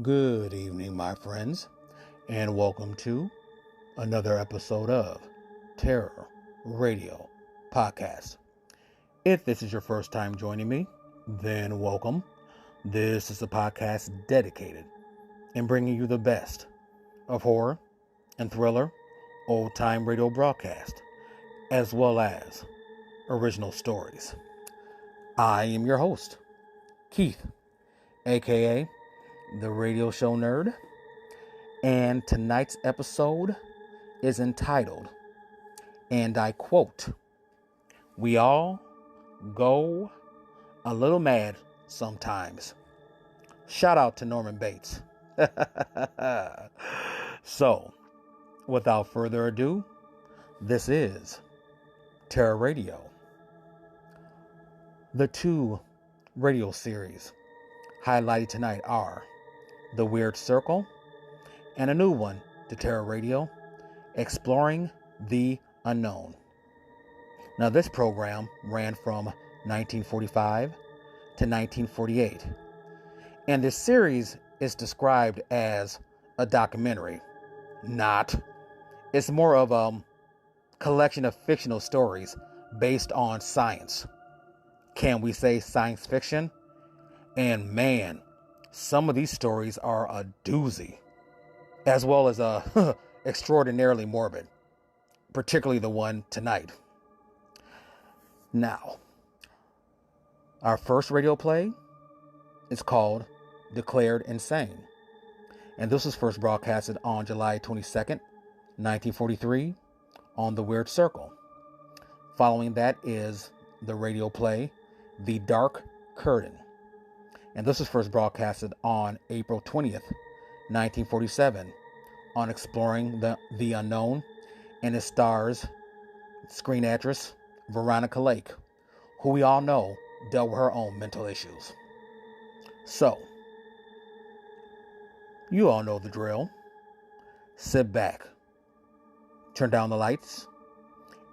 Good evening, my friends, and welcome to another episode of Terror Radio Podcast. If this is your first time joining me, then welcome. This is a podcast dedicated in bringing you the best of horror and thriller, old-time radio broadcast, as well as original stories. I am your host, Keith, aka the Radio Show Nerd, and tonight's episode is entitled, and I quote, "We all go a little mad sometimes." Shout out to Norman Bates. So, without further ado, this is Terror Radio. The two radio series highlighted tonight are The Weird Circle and a new one to Terror Radio, Exploring the Unknown. Now, this program ran from 1945 to 1948, and this series is described as a documentary. Not. It's more of a collection of fictional stories based on science. Can we say science fiction? And man, some of these stories are a doozy, as well as extraordinarily morbid, particularly the one tonight. Now, our first radio play is called Declared Insane, and this was first broadcasted on July 22nd, 1943 on The Weird Circle. Following that is the radio play The Dark Curtain, and this was first broadcasted on April 20th, 1947 on Exploring the Unknown, and it stars screen actress Veronica Lake, who we all know dealt with her own mental issues. So, you all know the drill. Sit back, turn down the lights,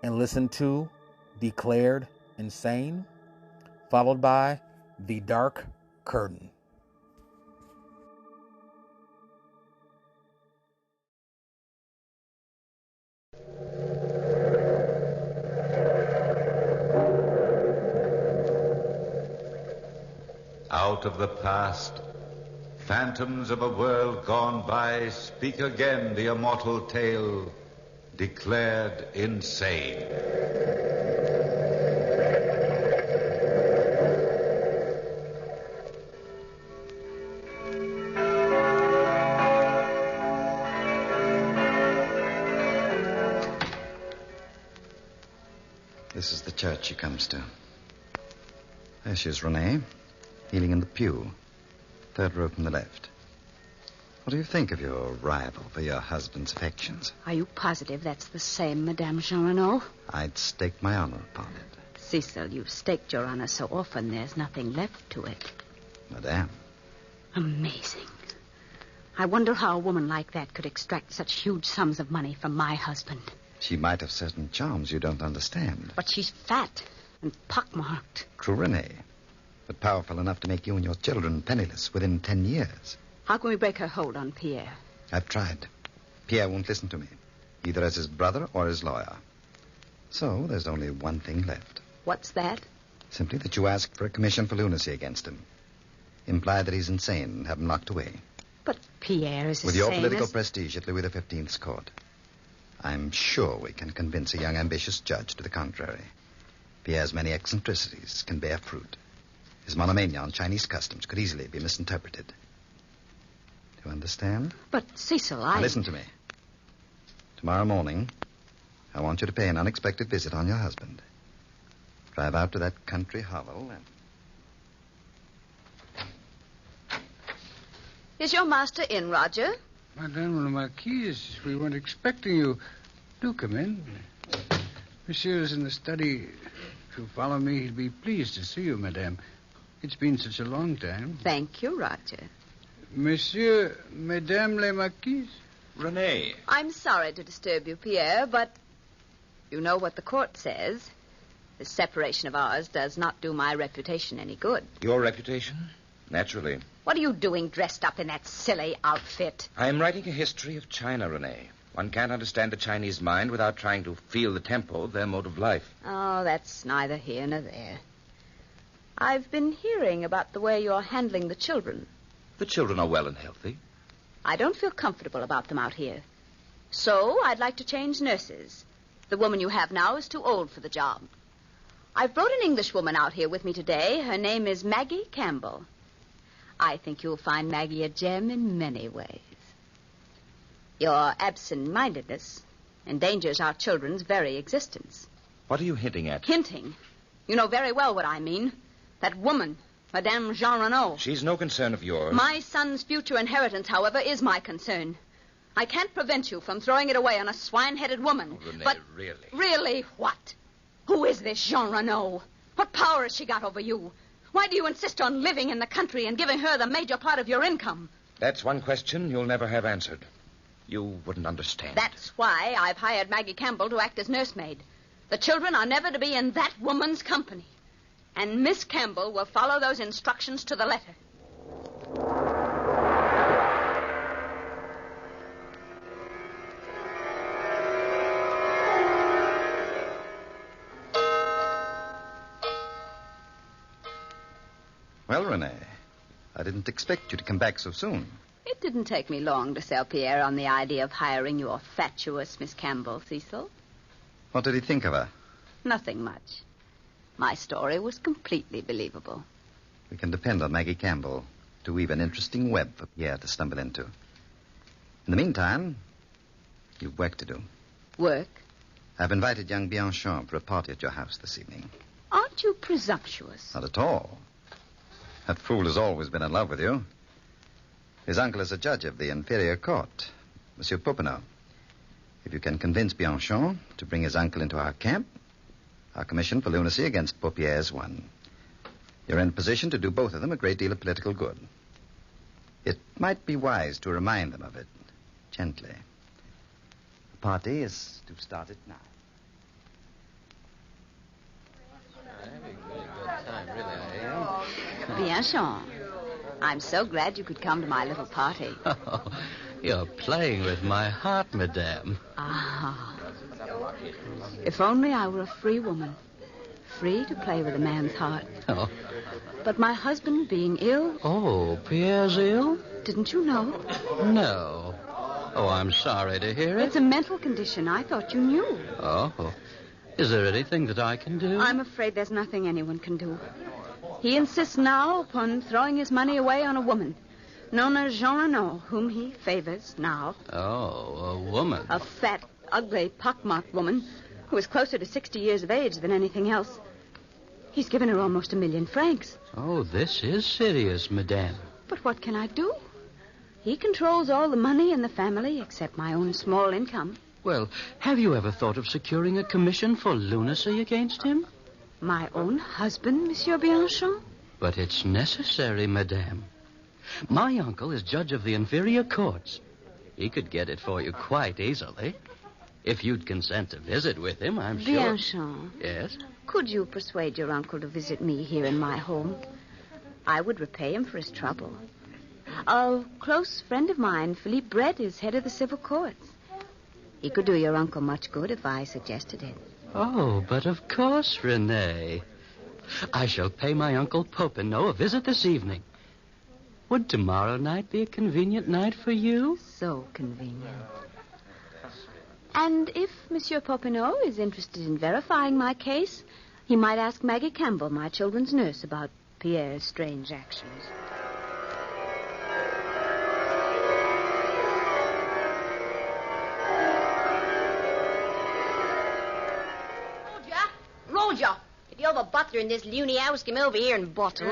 and listen to Declared Insane, followed by The Dark Curtain. Out of the past, phantoms of a world gone by speak again the immortal tale, declared insane. This is the church she comes to. There she is, Renee, kneeling in the pew, third row from the left. What do you think of your rival for your husband's affections? Are you positive that's the same, Madame Jean Renaud? I'd stake my honor upon it. Cecil, you've staked your honor so often there's nothing left to it. Madame. Amazing. I wonder how a woman like that could extract such huge sums of money from my husband. She might have certain charms you don't understand. But she's fat and pockmarked. True, Renee, but powerful enough to make you and your children penniless within 10 years. How can we break her hold on Pierre? I've tried. Pierre won't listen to me, either as his brother or his lawyer. So there's only one thing left. What's that? Simply that you ask for a commission for lunacy against him. Imply that he's insane and have him locked away. But Pierre is With the your same political as... prestige at Louis XV's court, I'm sure we can convince a young, ambitious judge to the contrary. Pierre's many eccentricities can bear fruit. His monomania on Chinese customs could easily be misinterpreted. Do you understand? But, Cecil, Now listen to me. Tomorrow morning, I want you to pay an unexpected visit on your husband. Drive out to that country hovel and... Is your master in, Roger? Madame la Marquise, we weren't expecting you. Do come in. Monsieur is in the study. If you follow me, he'll be pleased to see you, madame. It's been such a long time. Thank you, Roger. Monsieur, Madame la Marquise? Renee. I'm sorry to disturb you, Pierre, but you know what the court says. This separation of ours does not do my reputation any good. Your reputation? Naturally. What are you doing dressed up in that silly outfit? I am writing a history of China, Renee. One can't understand the Chinese mind without trying to feel the tempo of their mode of life. Oh, that's neither here nor there. I've been hearing about the way you're handling the children. The children are well and healthy. I don't feel comfortable about them out here. So I'd like to change nurses. The woman you have now is too old for the job. I've brought an Englishwoman out here with me today. Her name is Maggie Campbell. I think you'll find Maggie a gem in many ways. Your absent-mindedness endangers our children's very existence. What are you hinting at? Hinting? You know very well what I mean. That woman, Madame Jean Renaud. She's no concern of yours. My son's future inheritance, however, is my concern. I can't prevent you from throwing it away on a swine-headed woman. Oh, Renee, but really? Really what? Who is this Jean Renaud? What power has she got over you? Why do you insist on living in the country and giving her the major part of your income? That's one question you'll never have answered. You wouldn't understand. That's why I've hired Maggie Campbell to act as nursemaid. The children are never to be in that woman's company. And Miss Campbell will follow those instructions to the letter. Well, Renee, I didn't expect you to come back so soon. It didn't take me long to sell Pierre on the idea of hiring your fatuous Miss Campbell, Cecil. What did he think of her? Nothing much. My story was completely believable. We can depend on Maggie Campbell to weave an interesting web for Pierre to stumble into. In the meantime, you've work to do. Work? I've invited young Bianchon for a party at your house this evening. Aren't you presumptuous? Not at all. That fool has always been in love with you. His uncle is a judge of the inferior court, Monsieur Popinot. If you can convince Bianchon to bring his uncle into our camp, our commission for lunacy against Paupière is won. You're in a position to do both of them a great deal of political good. It might be wise to remind them of it, gently. The party is to start at 9. Bianchon, I'm so glad you could come to my little party. Oh, you're playing with my heart, madame. Ah. If only I were a free woman. Free to play with a man's heart. Oh. But my husband being ill... Oh, Pierre's ill? Didn't you know? No. Oh, I'm sorry to hear it. It's a mental condition. I thought you knew. Oh. Is there anything that I can do? I'm afraid there's nothing anyone can do. He insists now upon throwing his money away on a woman, known as Jean Renaud, whom he favors now. Oh, a woman. A fat, ugly, pockmarked woman who is closer to 60 years of age than anything else. He's given her almost 1 million francs. Oh, this is serious, madame. But what can I do? He controls all the money in the family except my own small income. Well, have you ever thought of securing a commission for lunacy against him? My own husband, Monsieur Bianchon? But it's necessary, madame. My uncle is judge of the inferior courts. He could get it for you quite easily. If you'd consent to visit with him, I'm sure... Bianchon. Yes? Could you persuade your uncle to visit me here in my home? I would repay him for his trouble. A close friend of mine, Philippe Brett, is head of the civil courts. He could do your uncle much good if I suggested it. Oh, but of course, Renee. I shall pay my Uncle Popinot a visit this evening. Would tomorrow night be a convenient night for you? So convenient. And if Monsieur Popinot is interested in verifying my case, he might ask Maggie Campbell, my children's nurse, about Pierre's strange actions. Roger, if you're the butler in this loony house, come over here and bottle.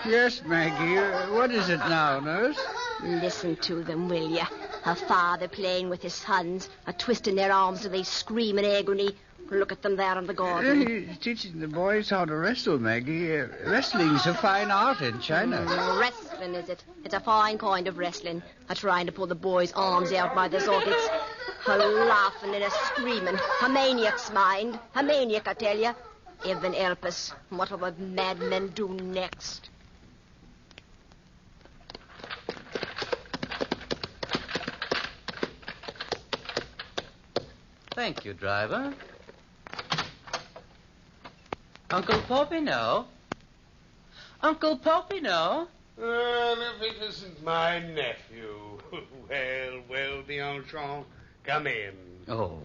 Yes, Maggie. What is it now, nurse? Listen to them, will you? Her father playing with his sons, twisting their arms till they scream in agony. Look at them there in the garden. He's teaching the boys how to wrestle, Maggie. Wrestling's a fine art in China. Wrestling, is it? It's a fine kind of wrestling. Trying to pull the boys' arms out by the sockets. Her laughing and a screaming. A maniac's mind. A maniac, I tell you. Heaven help us. What will the madmen do next? Thank you, driver. Uncle Popino? Uncle Popino? Well, if it isn't my nephew. Well, Bianchon, come in. Oh,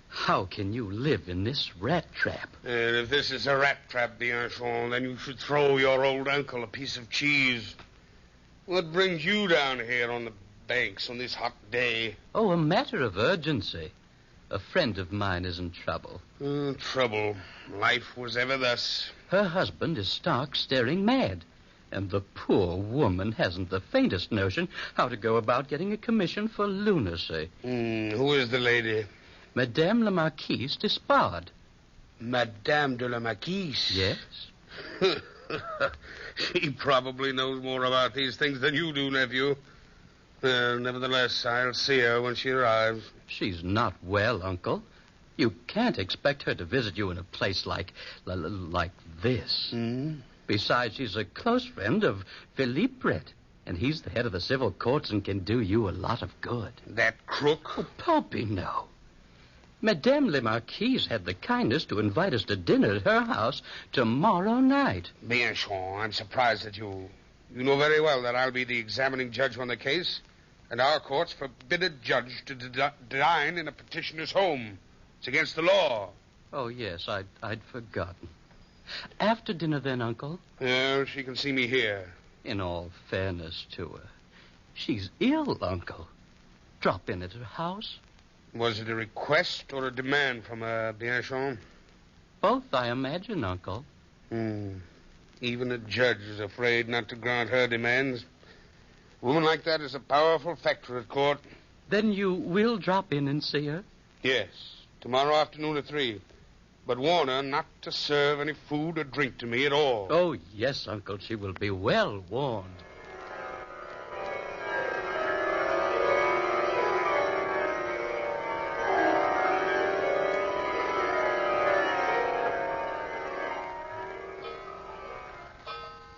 how can you live in this rat trap? And if this is a rat trap, Bianchon, then you should throw your old uncle a piece of cheese. What brings you down here on the banks on this hot day? Oh, a matter of urgency. A friend of mine is in trouble. Trouble. Life was ever thus. Her husband is stark staring mad. And the poor woman hasn't the faintest notion how to go about getting a commission for lunacy. Who is the lady? Madame la Marquise d'Espard. Madame de la Marquise? Yes. She probably knows more about these things than you do, nephew. Nevertheless, I'll see her when she arrives. She's not well, Uncle. You can't expect her to visit you in a place like this. Besides, she's a close friend of Philippe Brett, and he's the head of the civil courts and can do you a lot of good. That crook? Oh, Popino. Madame la Marquise had the kindness to invite us to dinner at her house tomorrow night. Bianchon, I'm surprised at you. You know very well that I'll be the examining judge on the case, and our courts forbid a judge to dine in a petitioner's home. It's against the law. Oh, yes, I'd forgotten. After dinner, then, Uncle? Well, she can see me here. In all fairness to her, she's ill, Uncle. Drop in at her house. Was it a request or a demand from Bianchon? Both, I imagine, Uncle. Even a judge is afraid not to grant her demands. A woman like that is a powerful factor at court. Then you will drop in and see her? Yes, tomorrow afternoon at 3. But warn her not to serve any food or drink to me at all. Oh, yes, Uncle. She will be well warned.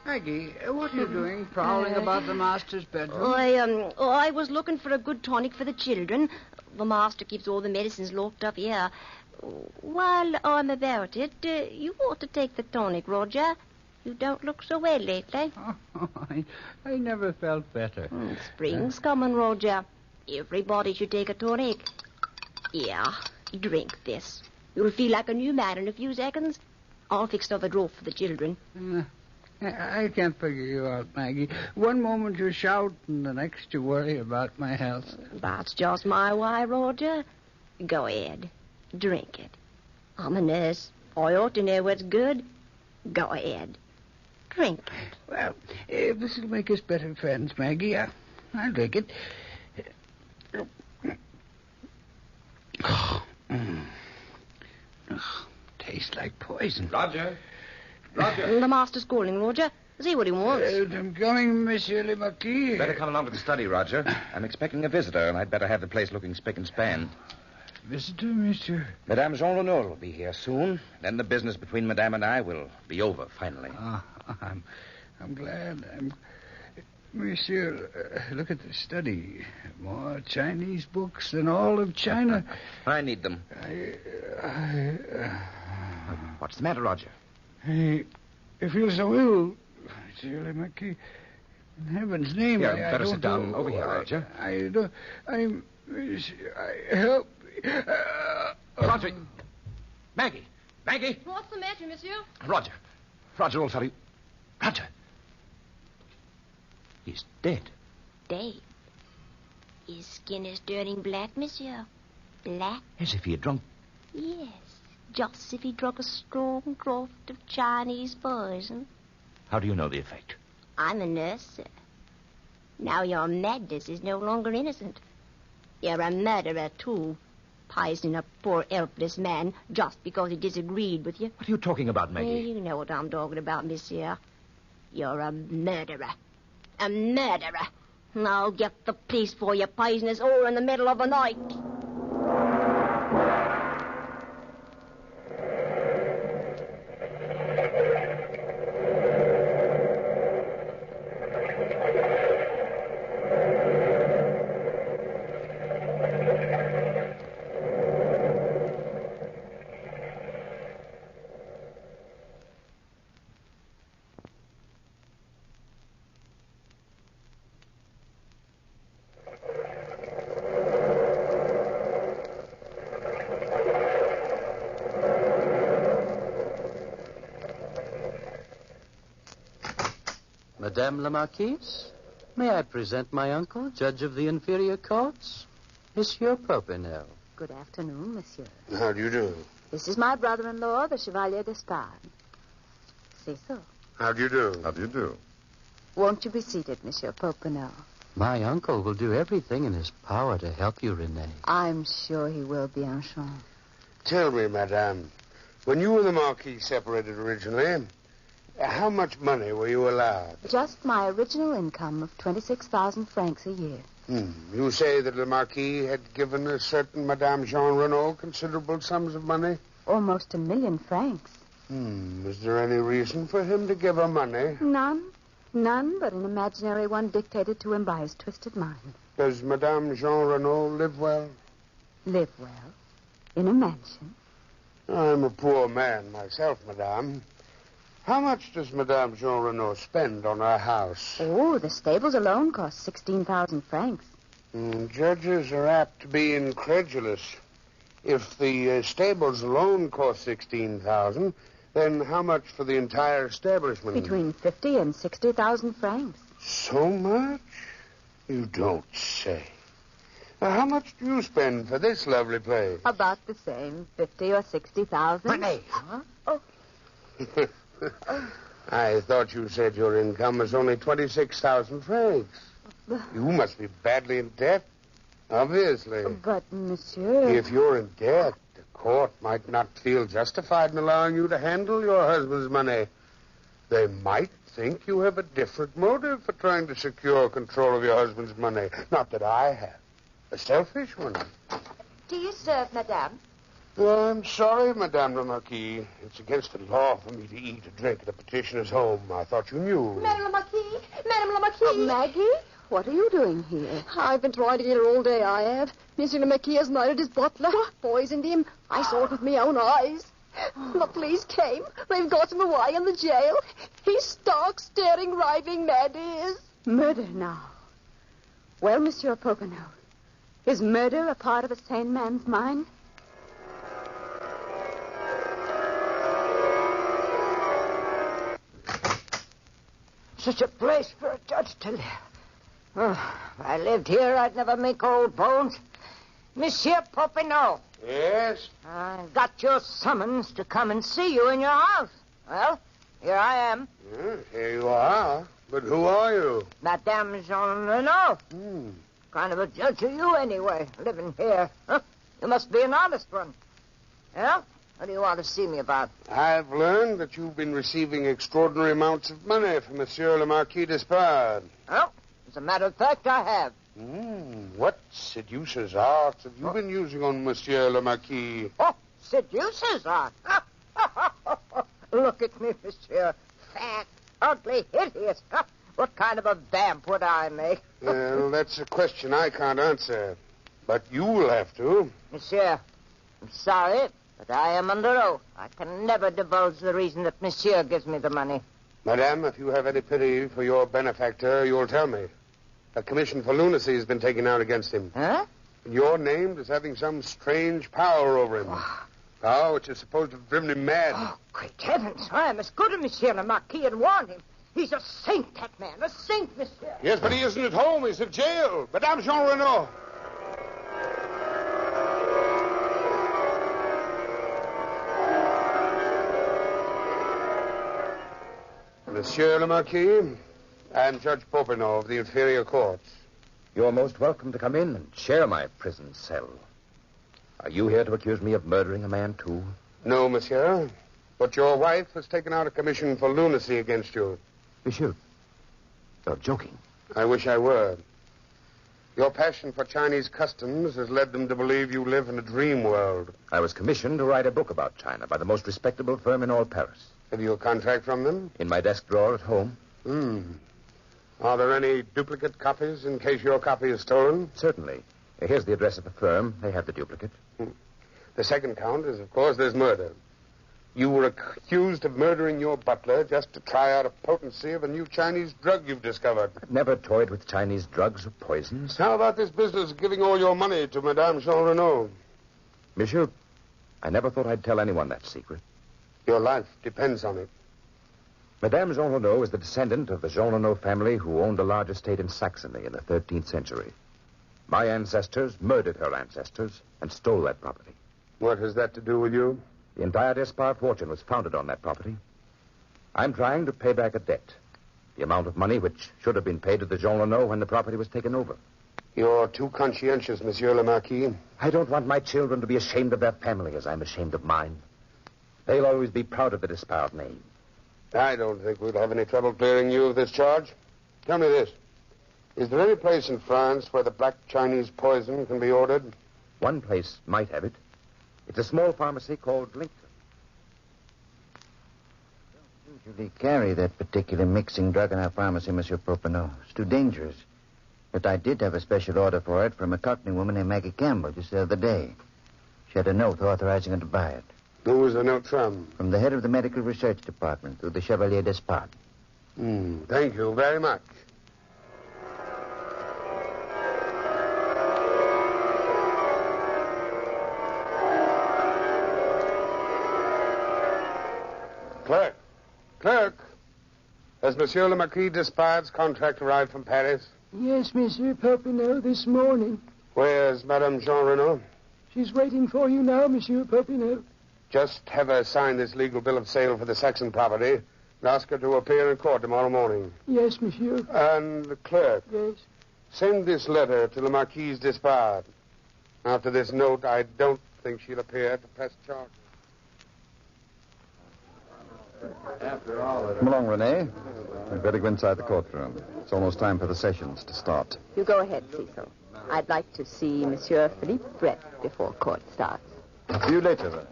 Maggie, what are you doing, prowling about the master's bedroom? I was looking for a good tonic for the children. The master keeps all the medicines locked up here. While I'm about it, you ought to take the tonic, Roger. You don't look so well lately. Oh, I never felt better. Spring's coming, Roger. Everybody should take a tonic. Yeah, drink this. You'll feel like a new man in a few seconds. I'll fix another draught for the children. I can't figure you out, Maggie. One moment you shout, and the next you worry about my health. That's just my way, Roger. Go ahead. Drink it. I'm a nurse. I ought to know what's good. Go ahead. Drink it. Well, if this will make us better friends, Maggie, I'll drink it. Tastes like poison. Roger. The master's calling, Roger. See what he wants. I'm coming, Monsieur le Marquis. Better come along to the study, Roger. I'm expecting a visitor, and I'd better have the place looking spick and span. Visitor, monsieur? Madame Jean Lenoir will be here soon. Then the business between Madame and I will be over, finally. I'm glad. Monsieur, look at the study. More Chinese books than all of China. I need them. What's the matter, Roger? I feel so ill, Monsieur le Marquis. In heaven's name, Here, I better don't sit down know. over here, Roger. Help. Roger. Maggie. What's the matter, monsieur? Roger, old fellow. Roger. He's dead. Dave. His skin is turning black, monsieur. Black? As if he had drunk. Yes. Just as if he drunk a strong draught of Chinese poison. How do you know the effect? I'm a nurse, sir. Now your madness is no longer innocent. You're a murderer, too. Poisoning a poor, helpless man just because he disagreed with you. What are you talking about, Maggie? You know what I'm talking about, monsieur. You're a murderer. A murderer. And I'll get the police for you, poisonous all in the middle of the night. Madame la Marquise, may I present my uncle, Judge of the Inferior Courts, Monsieur Popinot. Good afternoon, monsieur. How do you do? This is my brother-in-law, the Chevalier d'Espard. Say so. How do you do? How do you do? Won't you be seated, Monsieur Popinot? My uncle will do everything in his power to help you, Renee. I'm sure he will, Bianchon. Tell me, madame, when you and the Marquis separated originally, how much money were you allowed? Just my original income of 26,000 francs a year. You say that the Marquis had given a certain Madame Jean Renault considerable sums of money? Almost 1 million francs. Is there any reason for him to give her money? None. None but an imaginary one dictated to him by his twisted mind. Does Madame Jean Renault live well? Live well. In a mansion. I'm a poor man myself, madame. How much does Madame Jean Renault spend on her house? Oh, the stables alone cost 16,000 francs. Judges are apt to be incredulous. If the stables alone cost 16,000, then how much for the entire establishment? Between 50 and 60,000 francs. So much? You don't say. How much do you spend for this lovely place? About the same, 50 or 60,000. Renee! Huh? Oh. I thought you said your income was only 26,000 francs. You must be badly in debt. Obviously. But, monsieur... If you're in debt, the court might not feel justified in allowing you to handle your husband's money. They might think you have a different motive for trying to secure control of your husband's money. Not that I have. A selfish one. Do you serve, madame? Well, I'm sorry, Madame la Marquise. It's against the law for me to eat or drink at a petitioner's home. I thought you knew. Madame la Marquise! Madame la Marquise! Maggie? What are you doing here? I've been trying to get her all day, I have. Monsieur le Marquis has murdered his butler. Poisoned him. I saw it with my own eyes. The police came. They've got him away in the jail. He's stark, staring, raving mad, he is. Murder now. Well, Monsieur Popinot, is murder a part of a sane man's mind? Such a place for a judge to live. Oh, if I lived here, I'd never make old bones. Monsieur Popinot. Yes? I got your summons to come and see you in your house. Well, here I am. Yes, here you are. But who are you? Madame Jean Renault. Kind of a judge are you, anyway, living here? Huh? You must be an honest one. Yeah? What do you want to see me about? I've learned that you've been receiving extraordinary amounts of money from Monsieur le Marquis d'Espard. Well, as a matter of fact, I have. What seducer's arts have you been using on Monsieur le Marquis? Oh, seducer's art. Look at me, monsieur. Fat, ugly, hideous. What kind of a vamp would I make? Well, that's a question I can't answer. But you will have to. Monsieur, I'm sorry, but I am under oath. I can never divulge the reason that monsieur gives me the money. Madame, if you have any pity for your benefactor, you'll tell me. A commission for lunacy has been taken out against him. Huh? And you're named as having some strange power over him. Power which is supposed to have driven him mad. Oh, great heavens. I am as good as Monsieur le Marquis and warned him. He's a saint, that man. A saint, monsieur. Yes, but he isn't at home. He's in jail. Madame Jean Renault. Monsieur le Marquis, I'm Judge Popinot of the Inferior Courts. You're most welcome to come in and share my prison cell. Are you here to accuse me of murdering a man, too? No, monsieur. But your wife has taken out a commission for lunacy against you. Monsieur, you're joking. I wish I were. Your passion for Chinese customs has led them to believe you live in a dream world. I was commissioned to write a book about China by the most respectable firm in all Paris. Have you a contract from them? In my desk drawer at home. Are there any duplicate copies in case your copy is stolen? Certainly. Here's the address of the firm. They have the duplicate. The second count is, of course, there's murder. You were accused of murdering your butler just to try out a potency of a new Chinese drug you've discovered. I've never toyed with Chinese drugs or poisons. How about this business of giving all your money to Madame Jean Renault? Monsieur, I never thought I'd tell anyone that secret. Your life depends on it. Madame Jean Renaud is the descendant of the Jean Renaud family who owned a large estate in Saxony in the 13th century. My ancestors murdered her ancestors and stole that property. What has that to do with you? The entire Despard fortune was founded on that property. I'm trying to pay back a debt. The amount of money which should have been paid to the Jean Renaud when the property was taken over. You're too conscientious, Monsieur le Marquis. I don't want my children to be ashamed of their family as I'm ashamed of mine. They'll always be proud of the Despard name. I don't think we'll have any trouble clearing you of this charge. Tell me this. Is there any place in France where the black Chinese poison can be ordered? One place might have it. It's a small pharmacy called Lincoln. Usually carry that particular mixing drug in our pharmacy, Monsieur Popinot. It's too dangerous. But I did have a special order for it from a Cockney woman named Maggie Campbell just the other day. She had a note authorizing her to buy it. Who was the note from? From the head of the medical research department through the Chevalier Despard. Thank you very much. Clerk, has Monsieur le Marquis Despard's contract arrived from Paris? Yes, Monsieur Popinot, this morning. Where's Madame Jean Renaud? She's waiting for you now, Monsieur Popinot. Just have her sign this legal bill of sale for the Saxon property and ask her to appear in court tomorrow morning. Yes, Monsieur. And the clerk. Yes. Send this letter to the Marquise Despard. After this note, I don't think she'll appear to press charges. Come along, Renee. We'd better go inside the courtroom. It's almost time for the sessions to start. You go ahead, Cecil. I'd like to see Monsieur Philippe Brett before court starts. See you later, then.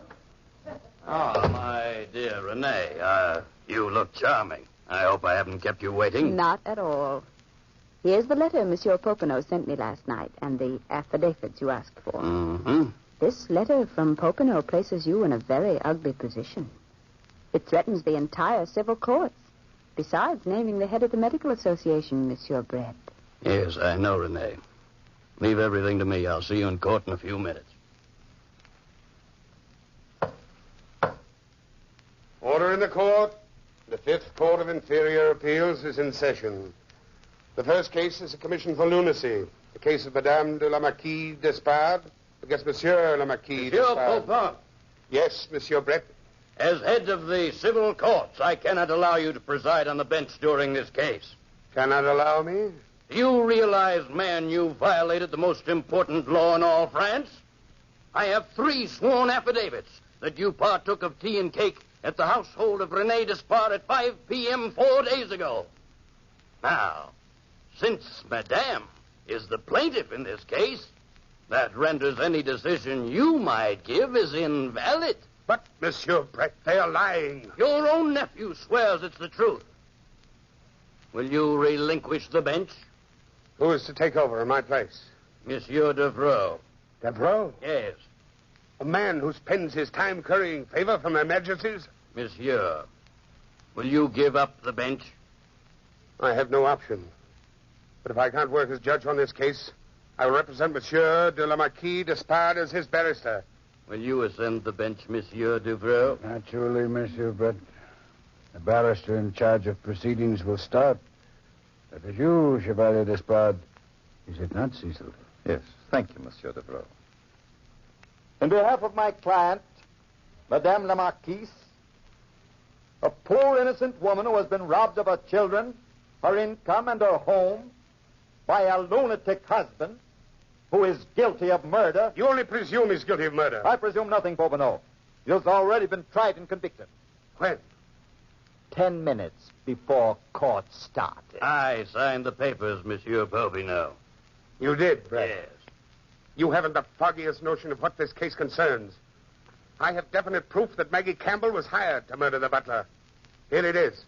Oh, my dear Renee, you look charming. I hope I haven't kept you waiting. Not at all. Here's the letter Monsieur Popinot sent me last night and the affidavits you asked for. Mm-hmm. This letter from Popinot places you in a very ugly position. It threatens the entire civil courts, besides naming the head of the medical association, Monsieur Brett. Yes, I know, Renee. Leave everything to me. I'll see you in court in a few minutes. Order in the court. The Fifth Court of Inferior Appeals is in session. The first case is a commission for lunacy. The case of Madame de la Marquise Despard against Monsieur le Marquis Monsieur Despard. Popin, Yes, Monsieur Brett. as head of the civil courts, I cannot allow you to preside on the bench during this case. Cannot allow me? Do you realize, man, you violated the most important law in all France? I have 3 sworn affidavits that you partook of tea and cake at the household of René Despard at 5 p.m. 4 days ago. Now, since Madame is the plaintiff in this case, that renders any decision you might give as invalid. But, Monsieur Brett, they are lying. Your own nephew swears it's the truth. Will you relinquish the bench? Who is to take over in my place? Monsieur Devreux. Devreux? Yes. A man who spends his time currying favor from their majesties? Monsieur, will you give up the bench? I have no option. But if I can't work as judge on this case, I will represent Monsieur de la Marquise Despard as his barrister. Will you ascend the bench, Monsieur Devreux? Naturally, Monsieur Brett. The barrister in charge of proceedings will start. That is you, Chevalier Despard. Is it not, Cecil? Yes, thank you, Monsieur Devreux. In behalf of my client, Madame la Marquise, a poor innocent woman who has been robbed of her children, her income, and her home by a lunatic husband who is guilty of murder. You only presume he's guilty of murder. I presume nothing, Popinot. He has already been tried and convicted. When? 10 minutes before court started. I signed the papers, Monsieur Popinot. You did, Brett? Yes. You haven't the foggiest notion of what this case concerns. I have definite proof that Maggie Campbell was hired to murder the butler. Here it is.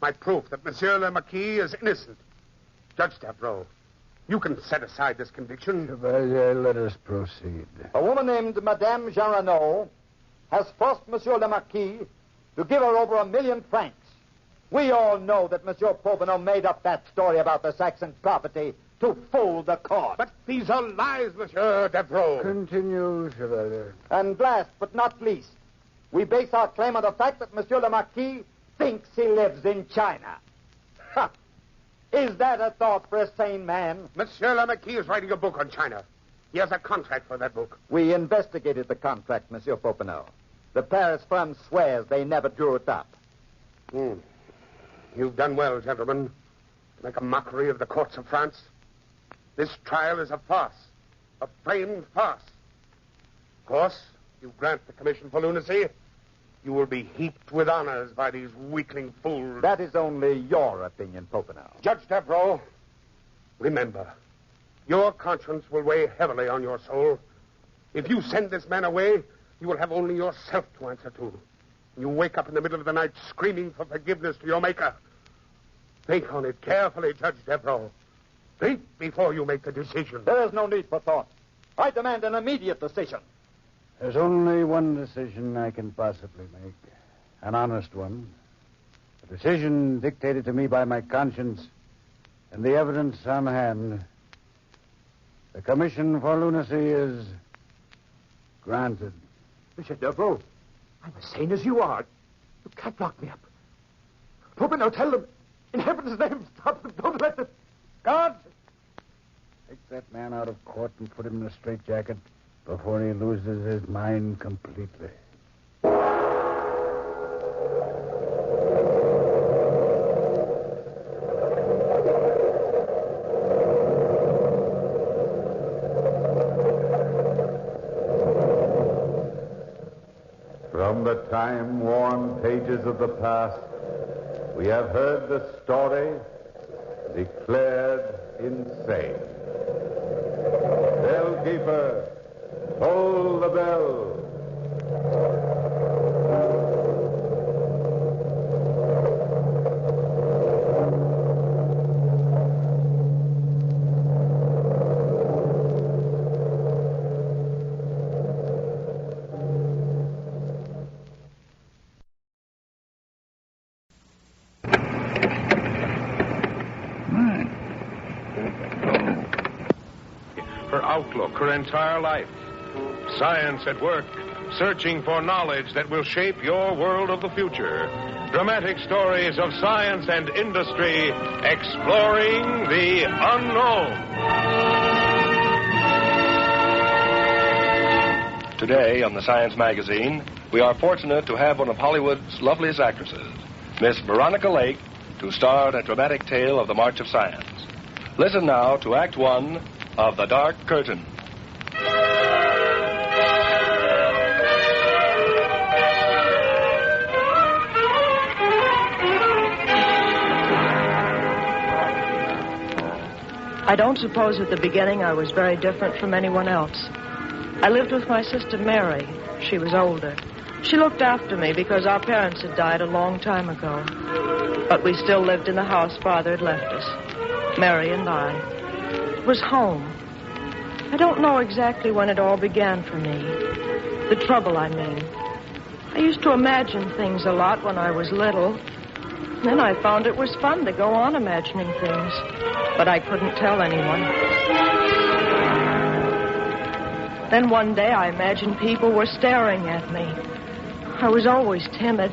My proof that Monsieur le Marquis is innocent. Judge Devreux, you can set aside this conviction. Chevalier, let us proceed. A woman named Madame Jean Renaud has forced Monsieur le Marquis to give her over 1 million francs. We all know that Monsieur Popinot made up that story about the Saxon property to fool the court. But these are lies, Monsieur Devreux. Continue, Chevalier. And last but not least, we base our claim on the fact that Monsieur le Marquis thinks he lives in China. Ha! Is that a thought for a sane man? Monsieur le Marquis is writing a book on China. He has a contract for that book. We investigated the contract, Monsieur Popinot. The Paris firm swears they never drew it up. You've done well, gentlemen, to make a mockery of the courts of France. This trial is a farce, a framed farce. Of course, you grant the commission for lunacy, you will be heaped with honors by these weakling fools. That is only your opinion, Popinot. Judge Devereaux, remember, your conscience will weigh heavily on your soul. If you send this man away, you will have only yourself to answer to. You wake up in the middle of the night screaming for forgiveness to your Maker. Think on it carefully, Judge Devereaux. Think before you make a decision. There is no need for thought. I demand an immediate decision. There's only one decision I can possibly make. An honest one. A decision dictated to me by my conscience and the evidence on hand. The commission for lunacy is granted. Monsieur Devereaux, I'm as sane as you are. You can't lock me up. Popinot, tell them. In heaven's name, stop them. Don't let them. God! Take that man out of court and put him in a straitjacket before he loses his mind completely. From the time-worn pages of the past, we have heard the story declared insane. Bellkeeper, toll the bell. Outlook, her entire life. Science at work, searching for knowledge that will shape your world of the future. Dramatic stories of science and industry exploring the unknown. Today on the Science Magazine, we are fortunate to have one of Hollywood's loveliest actresses, Miss Veronica Lake, to star in a dramatic tale of the March of Science. Listen now to Act One of The Dark Curtain. I don't suppose at the beginning I was very different from anyone else. I lived with my sister Mary. She was older. She looked after me because our parents had died a long time ago. But we still lived in the house Father had left us, Mary and I. It was home. I don't know exactly when it all began for me. The trouble, I mean. I used to imagine things a lot when I was little. Then I found it was fun to go on imagining things. But I couldn't tell anyone. Then one day I imagined people were staring at me. I was always timid.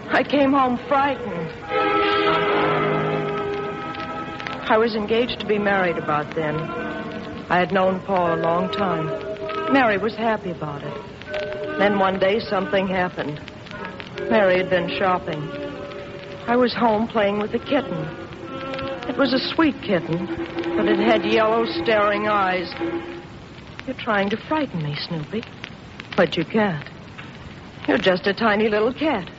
I came home frightened. I was engaged to be married about then. I had known Paul a long time. Mary was happy about it. Then one day something happened. Mary had been shopping. I was home playing with a kitten. It was a sweet kitten, but it had yellow, staring eyes. You're trying to frighten me, Snoopy. But you can't. You're just a tiny little cat.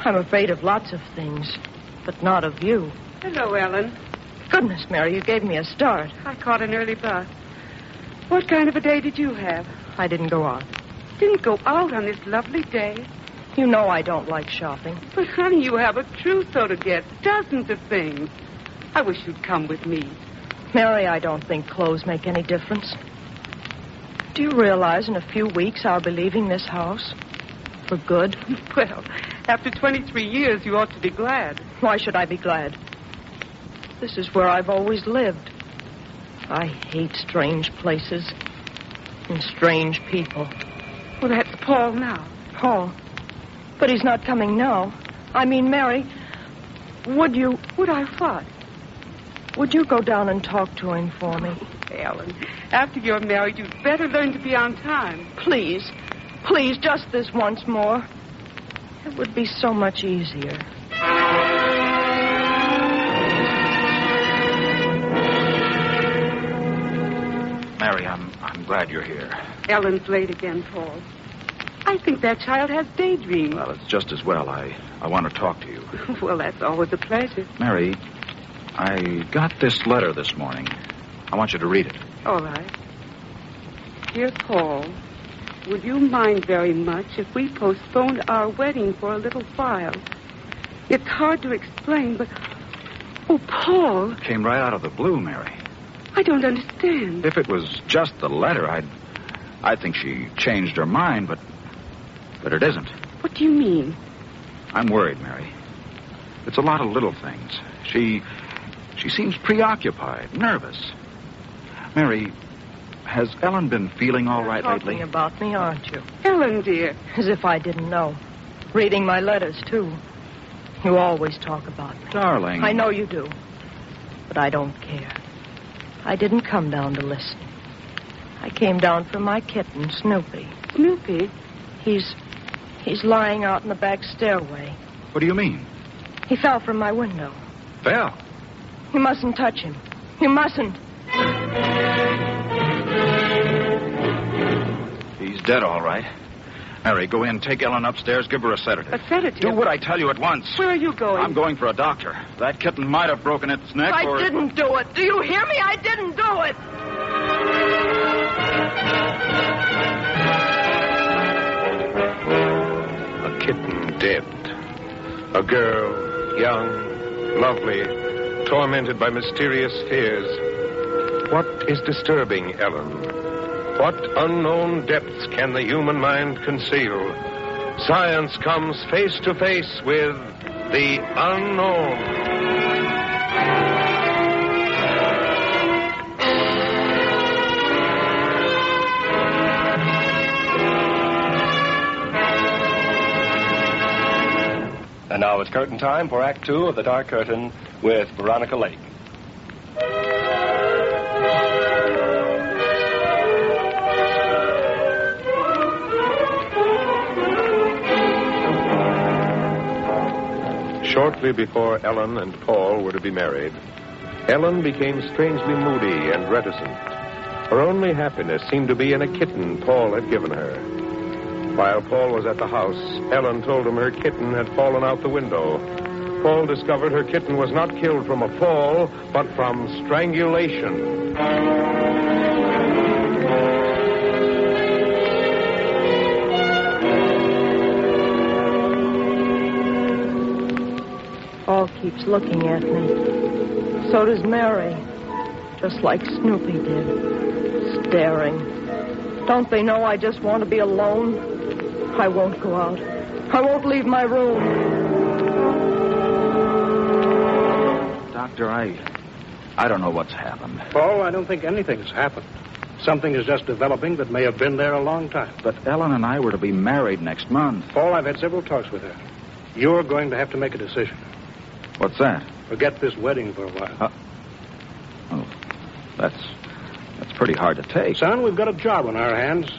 I'm afraid of lots of things, but not of you. Hello, Ellen. Goodness, Mary, you gave me a start. I caught an early bus. What kind of a day did you have? I didn't go out. Didn't go out on this lovely day? You know I don't like shopping. But, honey, you have a trousseau to get. Dozens of things. I wish you'd come with me. Mary, I don't think clothes make any difference. Do you realize in a few weeks I'll be leaving this house? For good? Well, after 23 years, you ought to be glad. Why should I be glad? This is where I've always lived. I hate strange places and strange people. Well, that's Paul now. Paul? But he's not coming now. I mean, Mary, would you... Would I what? Would you go down and talk to him for me? Ellen, after you're married, you'd better learn to be on time. Please. Please, just this once more. It would be so much easier. Mary, I'm glad you're here. Ellen's late again, Paul. I think that child has daydreams. Well, it's just as well. I want to talk to you. Well, that's always a pleasure. Mary, I got this letter this morning. I want you to read it. All right. Dear Paul, would you mind very much if we postponed our wedding for a little while? It's hard to explain, but... Oh, Paul. It came right out of the blue, Mary. I don't understand. If it was just the letter, I'd think she changed her mind, but it isn't. What do you mean? I'm worried, Mary. It's a lot of little things. She seems preoccupied, nervous. Mary, has Ellen been feeling all right lately? Talking about me, aren't you? Ellen, dear. As if I didn't know. Reading my letters, too. You always talk about me. Darling. I know you do. But I don't care. I didn't come down to listen. I came down for my kitten, Snoopy. Snoopy? He's lying out in the back stairway. What do you mean? He fell from my window. Fell? You mustn't touch him. You mustn't. He's dead, all right. Mary, go in, take Ellen upstairs, give her a sedative. A sedative? Do what I tell you at once. Where are you going? I'm going for a doctor. That kitten might have broken its neck, I didn't do it. Do you hear me? I didn't do it. A kitten dead. A girl, young, lovely, tormented by mysterious fears. What is disturbing Ellen? What unknown depths can the human mind conceal? Science comes face to face with the unknown. And now it's curtain time for Act 2 of The Dark Curtain with Veronica Lake. Shortly before Ellen and Paul were to be married, Ellen became strangely moody and reticent. Her only happiness seemed to be in a kitten Paul had given her. While Paul was at the house, Ellen told him her kitten had fallen out the window. Paul discovered her kitten was not killed from a fall, but from strangulation. Paul keeps looking at me. So does Mary. Just like Snoopy did. Staring. Don't they know I just want to be alone? I won't go out. I won't leave my room. Doctor, I don't know what's happened. Paul, I don't think anything's happened. Something is just developing that may have been there a long time. But Ellen and I were to be married next month. Paul, I've had several talks with her. You're going to have to make a decision. What's that? Forget this wedding for a while. Oh, that's pretty hard to take. Son, we've got a job on our hands.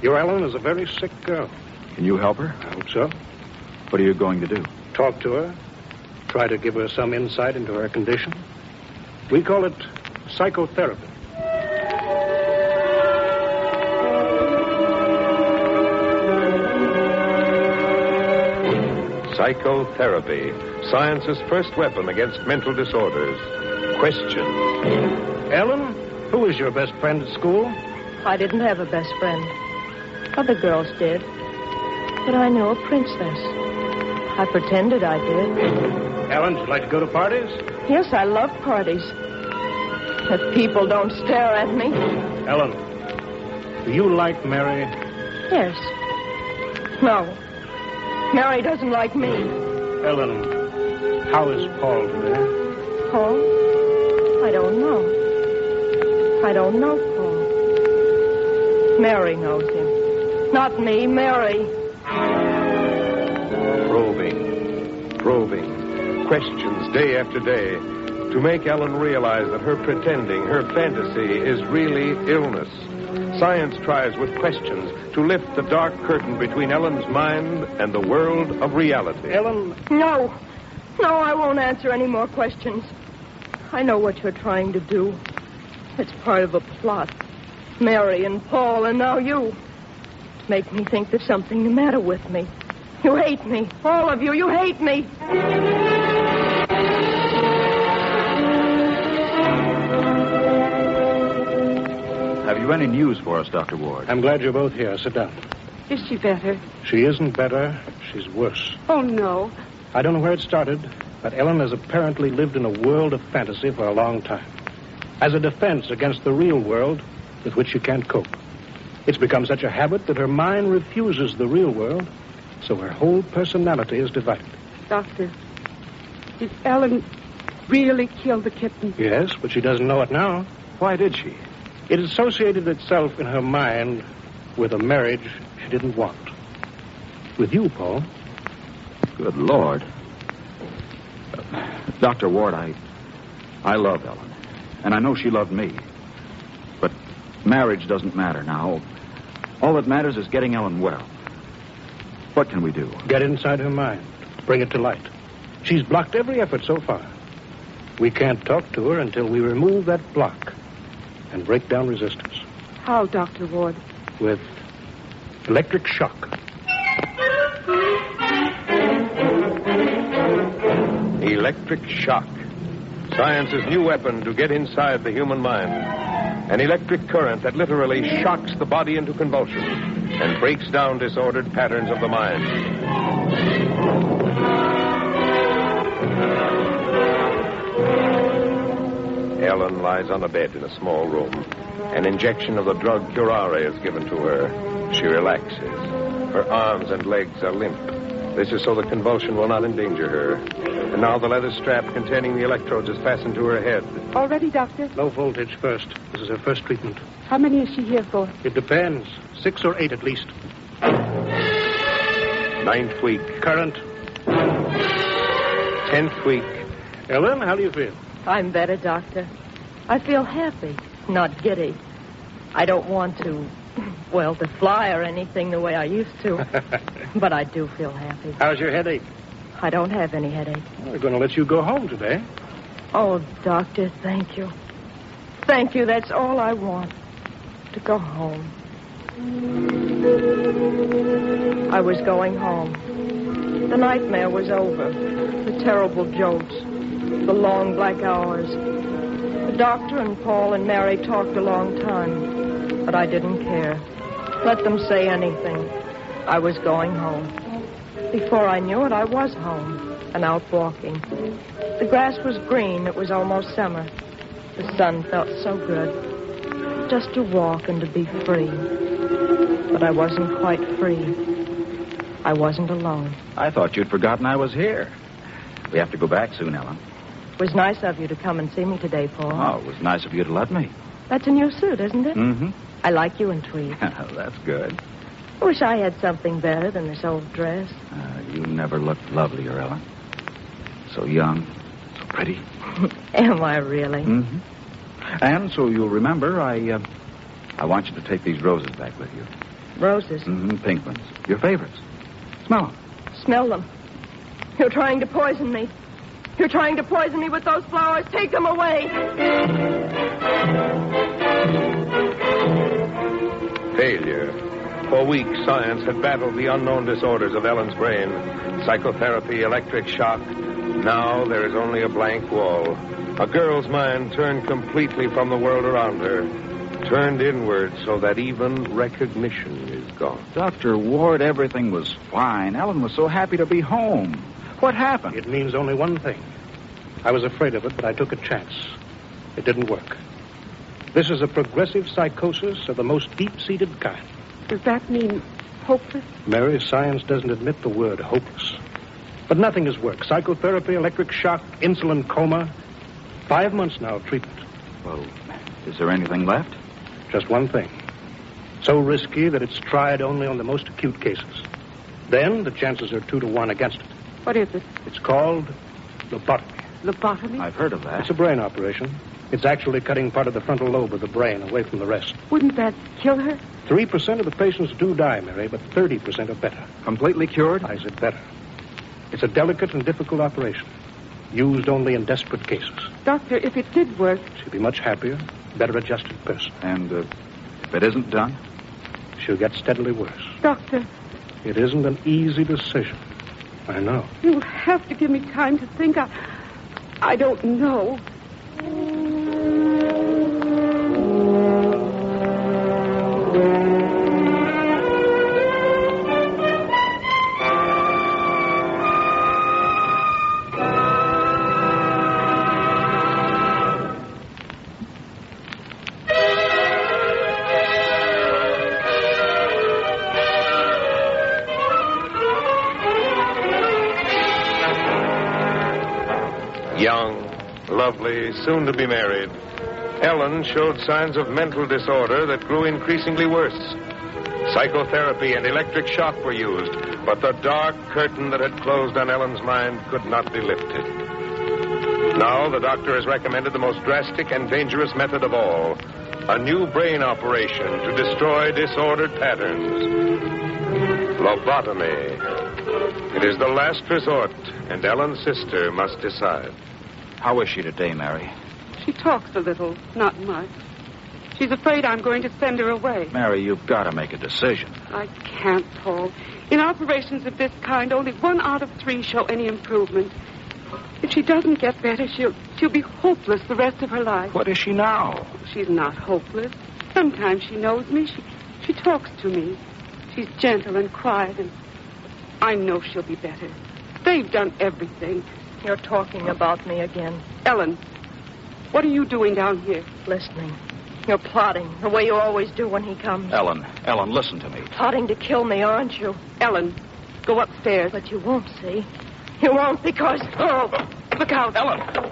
Your Ellen is a very sick girl. Can you help her? I hope so. What are you going to do? Talk to her. Try to give her some insight into her condition. We call it psychotherapy. Psychotherapy, science's first weapon against mental disorders. Questions. Ellen, who is your best friend at school? I didn't have a best friend. Other girls did. But I knew a princess. I pretended I did. Ellen, would you like to go to parties? Yes, I love parties. If people don't stare at me. Ellen, do you like Mary? Yes. No. Mary doesn't like me. Ellen, how is Paul today? Paul? I don't know. I don't know Paul. Mary knows him. Not me, Mary. Probing. probing, questions day after day, to make Ellen realize that her pretending, her fantasy, is really illness. Science tries with questions to lift the dark curtain between Ellen's mind and the world of reality. Ellen? No. No, I won't answer any more questions. I know what you're trying to do. It's part of a plot. Mary and Paul and now you. To make me think there's something the matter with me. You hate me. All of you. You hate me. Have you any news for us, Dr. Ward? I'm glad you're both here. Sit down. Is she better? She isn't better. She's worse. Oh, no. I don't know where it started, but Ellen has apparently lived in a world of fantasy for a long time. As a defense against the real world with which she can't cope. It's become such a habit that her mind refuses the real world, so her whole personality is divided. Doctor, did Ellen really kill the kitten? Yes, but she doesn't know it now. Why did she? It associated itself in her mind with a marriage she didn't want. With you, Paul. Good Lord. Dr. Ward, I love Ellen. And I know she loved me. But marriage doesn't matter now. All that matters is getting Ellen well. What can we do? Get inside her mind. Bring it to light. She's blocked every effort so far. We can't talk to her until we remove that block and break down resistance. How, Dr. Ward? With electric shock. Electric shock. Science's new weapon to get inside the human mind. An electric current that literally shocks the body into convulsion and breaks down disordered patterns of the mind. Ellen lies on a bed in a small room. An injection of the drug curare is given to her. She relaxes. Her arms and legs are limp. This is so the convulsion will not endanger her. And now the leather strap containing the electrodes is fastened to her head. All ready, Doctor? Low voltage first. This is her first treatment. How many is she here for? It depends. 6 or 8 at least. 9th week. Current. 10th week. Ellen, how do you feel? I'm better, Doctor. I feel happy, not giddy. I don't want to fly or anything the way I used to. But I do feel happy. How's your headache? I don't have any headache. We're going to let you go home today. Oh, Doctor, thank you. Thank you. That's all I want. To go home. I was going home. The nightmare was over. The terrible jolts. The long black hours. The doctor and Paul and Mary talked a long time. But I didn't care. Let them say anything. I was going home. Before I knew it, I was home and out walking. The grass was green. It was almost summer. The sun felt so good. Just to walk and to be free. But I wasn't quite free. I wasn't alone. I thought you'd forgotten I was here. We have to go back soon, Ellen. It was nice of you to come and see me today, Paul. Oh, it was nice of you to let me. That's a new suit, isn't it? Mm-hmm. I like you in tweed. That's good. I wish I had something better than this old dress. You never looked lovelier, Ellen. So young, so pretty. Am I really? Mm-hmm. And so you'll remember, I want you to take these roses back with you. Roses? Mm-hmm, pink ones. Your favorites. Smell them. Smell them. You're trying to poison me. You're trying to poison me with those flowers. Take them away. Failure. For weeks, science had battled the unknown disorders of Ellen's brain. Psychotherapy, electric shock. Now there is only a blank wall. A girl's mind turned completely from the world around her. Turned inward so that even recognition is gone. Dr. Ward, everything was fine. Ellen was so happy to be home. What happened? It means only one thing. I was afraid of it, but I took a chance. It didn't work. This is a progressive psychosis of the most deep-seated kind. Does that mean hopeless? Mary, science doesn't admit the word hopeless. But nothing has worked. Psychotherapy, electric shock, insulin coma. 5 months now of treatment. Well, is there anything left? Just one thing. So risky that it's tried only on the most acute cases. Then the chances are 2 to 1 against it. What is it? It's called lobotomy. Lobotomy? I've heard of that. It's a brain operation. It's actually cutting part of the frontal lobe of the brain away from the rest. Wouldn't that kill her? 3% of the patients do die, Mary, but 30% are better. Completely cured? I said better. It's a delicate and difficult operation, used only in desperate cases. Doctor, if it did work... She'll be much happier, better adjusted person. And if it isn't done? She'll get steadily worse. Doctor... It isn't an easy decision. I know. You'll have to give me time to think. I don't know. Young, lovely, soon to be married, Ellen showed signs of mental disorder that grew increasingly worse. Psychotherapy and electric shock were used, but the dark curtain that had closed on Ellen's mind could not be lifted. Now the doctor has recommended the most drastic and dangerous method of all, a new brain operation to destroy disordered patterns. Lobotomy. It is the last resort, and Ellen's sister must decide. How is she today, Mary? She talks a little, not much. She's afraid I'm going to send her away. Mary, you've got to make a decision. I can't, Paul. In operations of this kind, only 1 out of 3 show any improvement. If she doesn't get better, she'll be hopeless the rest of her life. What is she now? She's not hopeless. Sometimes she knows me. She talks to me. She's gentle and quiet, and I know she'll be better. They've done everything. You're talking about me again. Ellen, what are you doing down here? Listening. You're plotting, the way you always do when he comes. Ellen, listen to me. Plotting to kill me, aren't you? Ellen, go upstairs. But you won't, see? You won't because... Oh, look out. Ellen!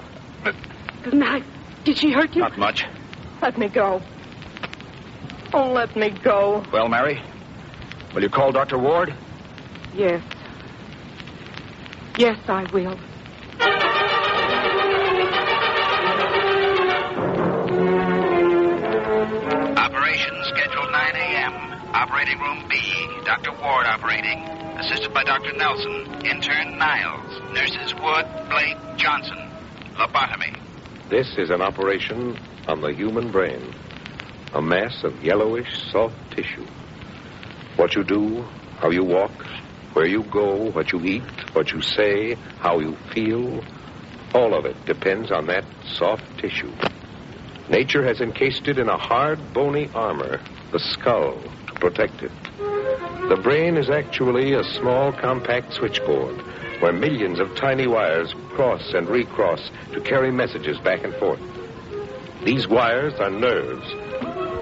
The knife. Did she hurt you? Not much. Let me go. Oh, let me go. Well, Mary, will you call Dr. Ward? Yes. Yes, I will. Operation scheduled 9 a.m. Operating room B. Dr. Ward operating. Assisted by Dr. Nelson. Intern Niles. Nurses Wood, Blake, Johnson. Lobotomy. This is an operation on the human brain. A mass of yellowish, soft tissue. What you do, how you walk, where you go, what you eat, what you say, how you feel, all of it depends on that soft tissue. Nature has encased it in a hard, bony armor, the skull, to protect it. The brain is actually a small, compact switchboard where millions of tiny wires cross and recross to carry messages back and forth. These wires are nerves.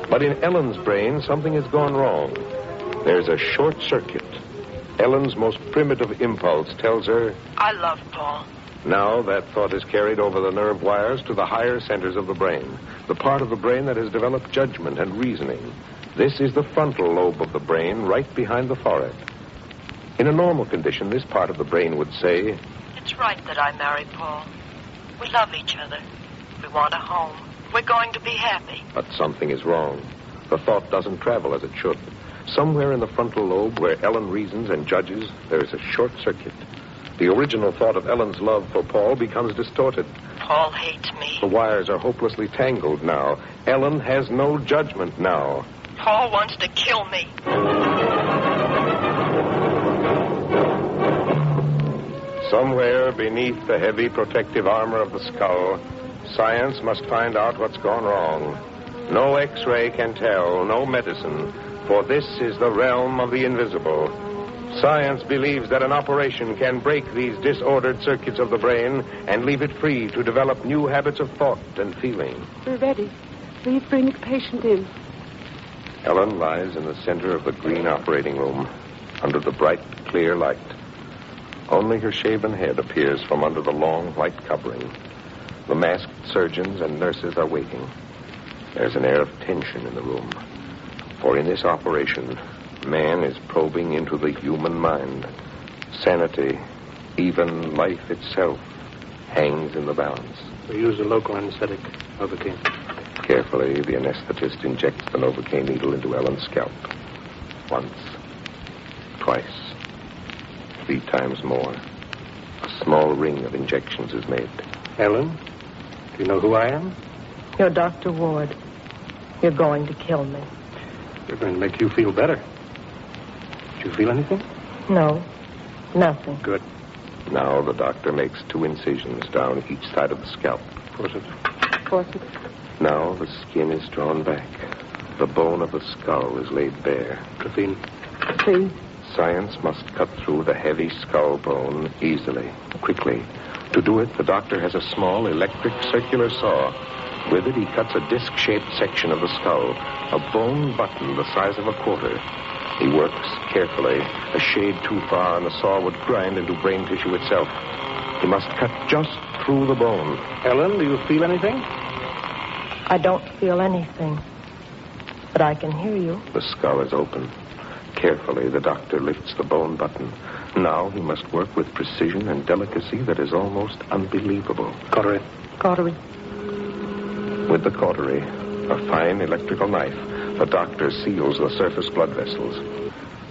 But in Ellen's brain, something has gone wrong. There's a short circuit. Ellen's most primitive impulse tells her, I love Paul. Now that thought is carried over the nerve wires to the higher centers of the brain, the part of the brain that has developed judgment and reasoning. This is the frontal lobe of the brain, right behind the forehead. In a normal condition, this part of the brain would say, It's right that I marry Paul. We love each other. We want a home. We're going to be happy. but something is wrong. The thought doesn't travel as it should. Somewhere in the frontal lobe where Ellen reasons and judges, there is a short circuit. The original thought of Ellen's love for Paul becomes distorted. Paul hates me. The wires are hopelessly tangled now. Ellen has no judgment now. Paul wants to kill me. Somewhere beneath the heavy protective armor of the skull, science must find out what's gone wrong. No X-ray can tell, no medicine, for this is the realm of the invisible. Science believes that an operation can break these disordered circuits of the brain and leave it free to develop new habits of thought and feeling. We're ready. Please bring the patient in. Ellen lies in the center of the green operating room, under the bright, clear light. Only her shaven head appears from under the long white covering. The masked surgeons and nurses are waiting. There's an air of tension in the room. For in this operation, man is probing into the human mind. Sanity, Even life itself hangs in the balance. We use a local anesthetic, Novocaine. Carefully, the anesthetist injects the Novocaine needle into Ellen's scalp. Once, twice, 3 times more. A small ring of injections is made. Ellen, do you know who I am? You're Dr. Ward. You're going to kill me. We're going to make you feel better. Do you feel anything? No, nothing. Good. Now the doctor makes 2 incisions down each side of the scalp. Forceps. Now the skin is drawn back. The bone of the skull is laid bare. Caffeine. See? Science must cut through the heavy skull bone easily, quickly. To do it, the doctor has a small electric circular saw. With it, he cuts a disc-shaped section of the skull, a bone button the size of a quarter. He works carefully. A shade too far, and the saw would grind into brain tissue itself. He must cut just through the bone. Ellen, do you feel anything? I don't feel anything, but I can hear you. The skull is open. Carefully, the doctor lifts the bone button. Now he must work with precision and delicacy that is almost unbelievable. Cautery. Cautery. With the cautery, a fine electrical knife, the doctor seals the surface blood vessels.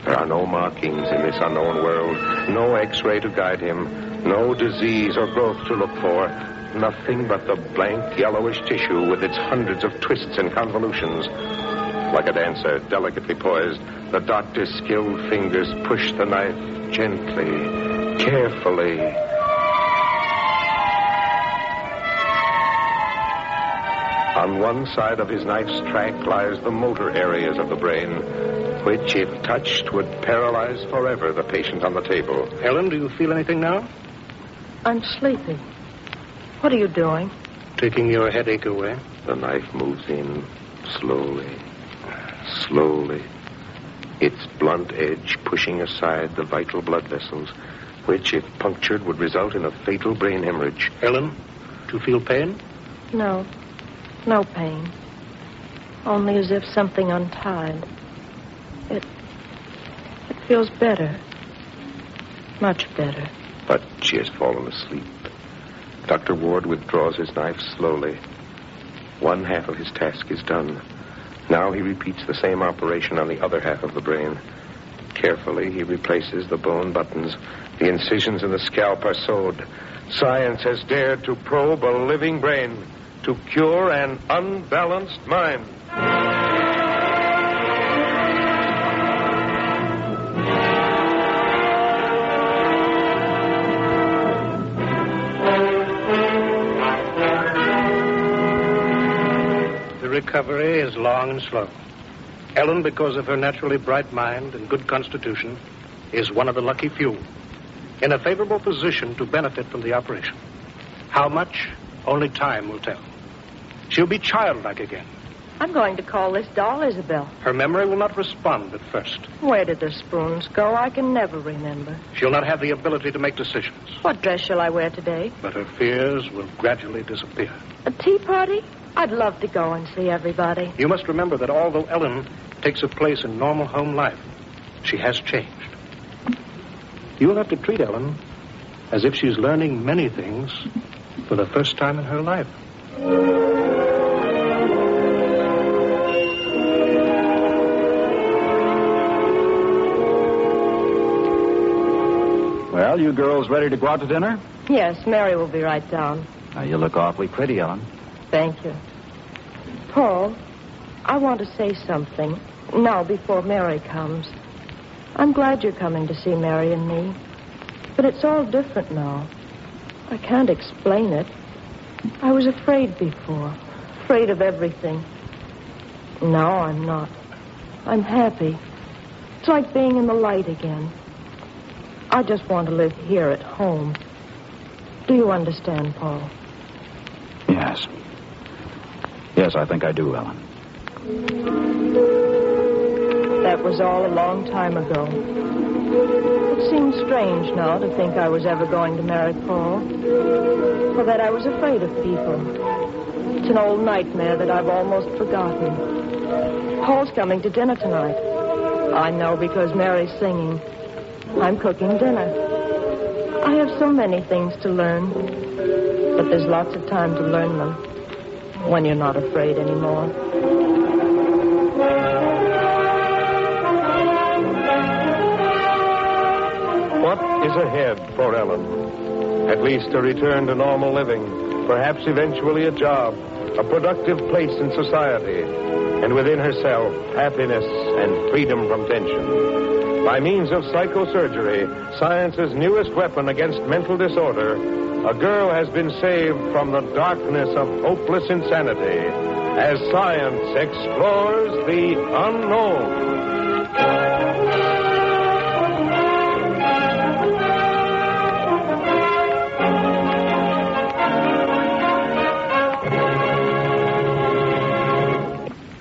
There are no markings in this unknown world, no X-ray to guide him, no disease or growth to look for, nothing but the blank yellowish tissue with its hundreds of twists and convolutions. Like a dancer, delicately poised, the doctor's skilled fingers push the knife gently, carefully. On one side of his knife's track lies the motor areas of the brain, which, if touched, would paralyze forever the patient on the table. Ellen, do you feel anything now? I'm sleepy. What are you doing? Taking your headache away. The knife moves in slowly, slowly, its blunt edge pushing aside the vital blood vessels, which, if punctured, would result in a fatal brain hemorrhage. Ellen, do you feel pain? No. No pain. Only as if something untied. It feels better. Much better. But she has fallen asleep. Dr. Ward withdraws his knife slowly. One half of his task is done. Now he repeats the same operation on the other half of the brain. Carefully, he replaces the bone buttons. The incisions in the scalp are sewed. Science has dared to probe a living brain, to cure an unbalanced mind. The recovery is long and slow. Ellen, because of her naturally bright mind and good constitution, is one of the lucky few in a favorable position to benefit from the operation. How much, only time will tell. She'll be childlike again. I'm going to call this doll Isabel. Her memory will not respond at first. Where did the spoons go? I can never remember. She'll not have the ability to make decisions. What dress shall I wear today? But her fears will gradually disappear. A tea party? I'd love to go and see everybody. You must remember that although Ellen takes a place in normal home life, she has changed. You'll have to treat Ellen as if she's learning many things for the first time in her life. Well, you girls ready to go out to dinner? Yes, Mary will be right down. You look awfully pretty, Ellen. Thank you. Paul, I want to say something now before Mary comes. I'm glad you're coming to see Mary and me, but it's all different now. I can't explain it. I was afraid before, afraid of everything. Now I'm not. I'm happy. It's like being in the light again. I just want to live here at home. Do you understand, Paul? Yes. Yes, I think I do, Ellen. That was all a long time ago. It seems strange now to think I was ever going to marry Paul, or that I was afraid of people. It's an old nightmare that I've almost forgotten. Paul's coming to dinner tonight. I know because Mary's singing. I'm cooking dinner. I have so many things to learn, but there's lots of time to learn them when you're not afraid anymore. What is ahead for Ellen? At least a return to normal living, perhaps eventually a job, a productive place in society, and within herself, happiness and freedom from tension. By means of psychosurgery, science's newest weapon against mental disorder, a girl has been saved from the darkness of hopeless insanity as science explores the unknown.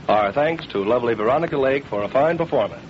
Our thanks to lovely Veronica Lake for a fine performance.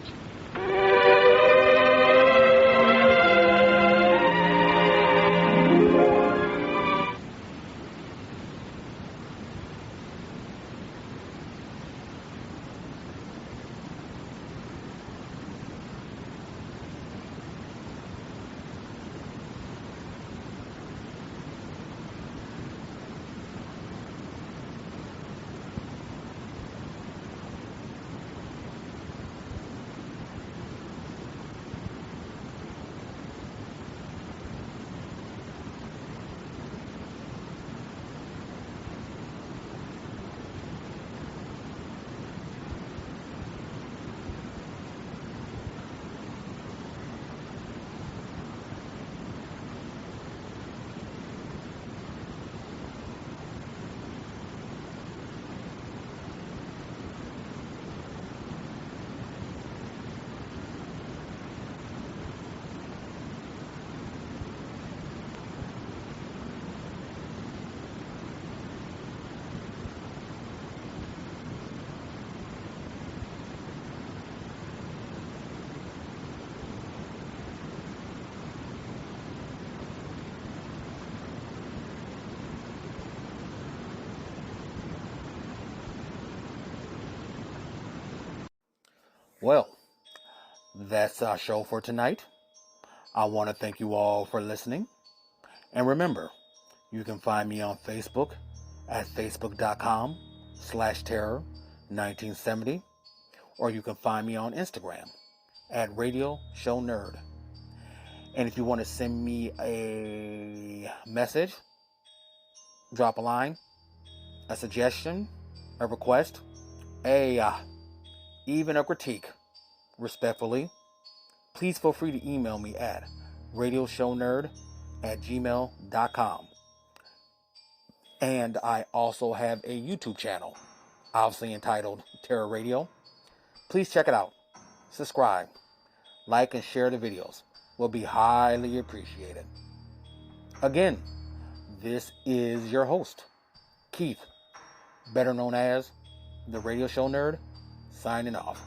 Well, that's our show for tonight. I want to thank you all for listening. And remember, you can find me on Facebook at facebook.com/terror1970, or you can find me on Instagram at Radio Show Nerd. And if you want to send me a message, drop a line, a suggestion, a request, even a critique, respectfully, please feel free to email me at radioshownerd@gmail.com. And I also have a YouTube channel, obviously entitled Terror Radio. Please check it out. Subscribe, like, and share the videos. Will be highly appreciated. Again, this is your host, Keith, better known as the Radio Show Nerd, signing off.